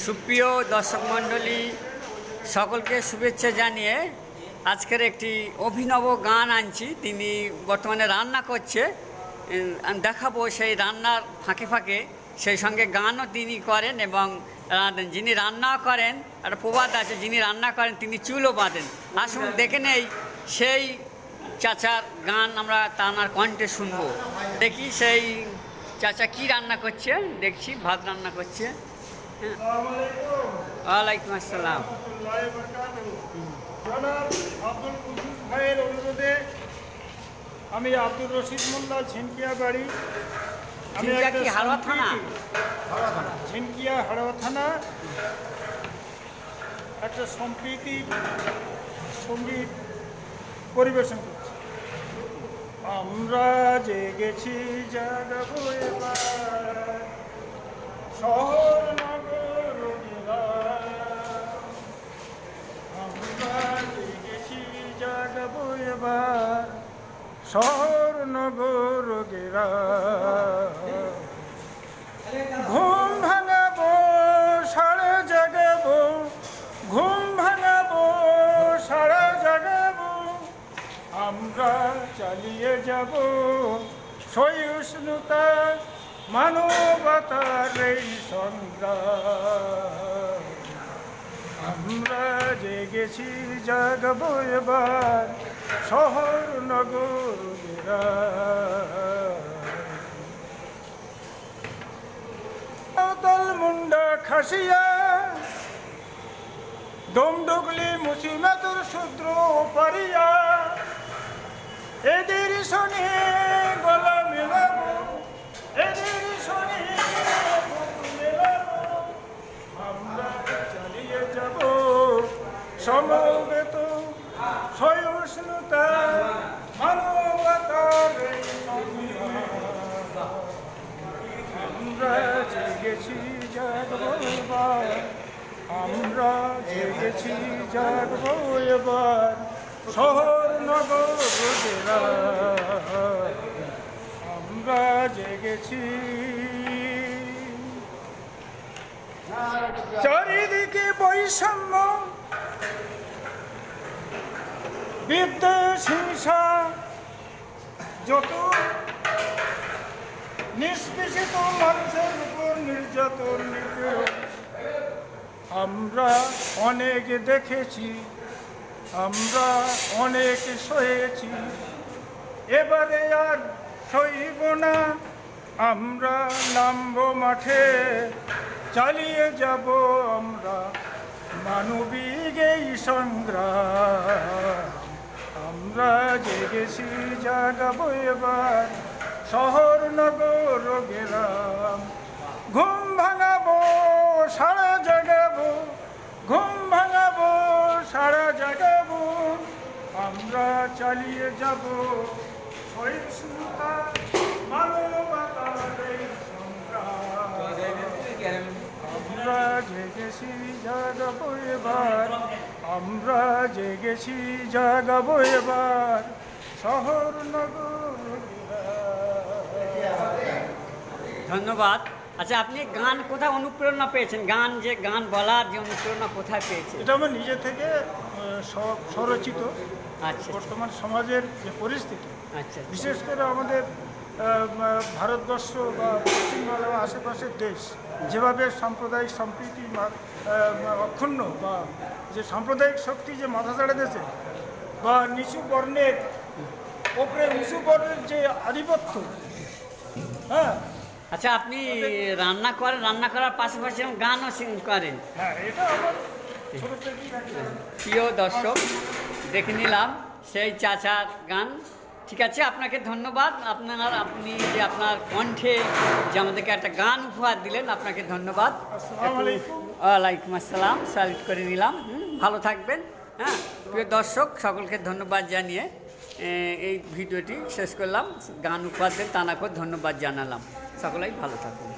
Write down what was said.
সুপ্রিয় দর্শক মণ্ডলী, সকলকে শুভেচ্ছা জানিয়ে আজকের একটি অভিনব গান আনছি। তিনি বর্তমানে রান্না করছে, আমি দেখাবো সেই রান্নার ফাঁকে ফাঁকে সেই সঙ্গে গানও তিনি করেন এবং যিনি রান্না করেন একটা প্রবাদ আছে, যিনি রান্না করেন তিনি চুলও বাঁধেন। আসুন দেখে নেই সেই চাচার গান, আমরা তার কণ্ঠে শুনবো। দেখি সেই চাচা কি রান্না করছে। দেখছি ভাত রান্না করছে। ওয়ালাইকুম আসসালাম। আব্দুল কুদ্দুস ভাইয়ের অনুরোধে আমি আব্দুল রশিদ মোল্লা, ঝিনকিয়া বাড়ি। আমি হাওড়া থানা, ঝিনকিয়া হাওড়া থানা একটা সম্প্রীতি সঙ্গীত পরিবেশন করছি। আমরা জেগেছি জাগাবো এবার, শহর নগর আমরা জেগেছি জাগাবো এবার, শহর নগর গেরা। ঘুম ভাঙাবো সারা জাগাবো, ঘুম ভাঙাবো সারা জাগাবো, আমরা চালিয়ে যাব সহিষ্ণুতা মানবতার এই সংগ্রাম। আমরা জেগেছি জাগবো এবার, শহর নগর দল মুন্ডা খাসিয়া দমডুগলি মুসিমাতুর শূদ্র পারিয়া, এদের শনি গলা মেলাবো, এদের শনি মেলাবো, আমরা চালিয়ে যাব সমবেত সহিষ্ণুতা মানবতার এই সংগ্রাম। আমরা জেগেছি জাগবো এবার, আমরা জেগেছি জাগবো এবার, শহর নগর জেলা আমরা জেগেছি। চারিদিকে বৈষম্য, বিদ্বেষ, হিংসা, যত নিষ্পেষিত মানুষের উপর নির্যাতন নিপীড়ন আমরা অনেক দেখেছি, আমরা অনেক সয়েছি, এবারে আর সইব না। আমরা নামবো মাঠে, চালিয়ে যাব আমরা মানবিক এই সংগ্রাম। আমরা জেগেছি জাগাবো এবার, শহর নগর গেলাম। ঘুম ভাঙাবো সারা জাগাবো, ঘুম ভাঙাবো সারা জাগাবো, আমরা চালিয়ে যাব সহিষ্ণুতা মানবতার এই সংগ্রাম। আমরা জেগেছি জাগাবো এবার, আমরা জেগেছি জাগাবো এবার, শহর নগর। ধন্যবাদ। আচ্ছা, আপনি গান কোথায় অনুপ্রেরণা পেয়েছেন? গান বলার যে অনুপ্রেরণা কোথায় পেয়েছেন? এটা আমার নিজে থেকে স্বরচিত। আচ্ছা, বর্তমান সমাজের যে পরিস্থিতি, আচ্ছা, বিশেষ করে আমাদের ভারতবর্ষ বা পশ্চিমবাংলা বা আশেপাশের দেশ যেভাবে সাম্প্রদায়িক সম্প্রীতি অক্ষুণ্ণ, বা যে সাম্প্রদায়িক শক্তি যে মাথা চাড়া দিয়েছে, বা নিচু বর্ণের ওপরে উঁচু বর্ণের যে আধিপত্য। হ্যাঁ, আচ্ছা, আপনি রান্না করার পাশাপাশি গানও করেন? হ্যাঁ, এটা আমার ছোট থেকেই। প্রিয় দর্শক, দেখে নিলাম সেই চাচার গান। ঠিক আছে, আপনাকে ধন্যবাদ। আপনি যে আপনার কণ্ঠে যে আমাদেরকে একটা গান উপহার দিলেন, আপনাকে ধন্যবাদ। ওয়ালাইকুম আসসালাম, স্যালুট করে নিলাম। ভালো থাকবেন। হ্যাঁ, প্রিয় দর্শক, সকলকে ধন্যবাদ জানিয়ে এই ভিডিওটি শেষ করলাম। গান উপহার দেন তানাকে ধন্যবাদ জানালাম। সকলেই ভালো থাকুন।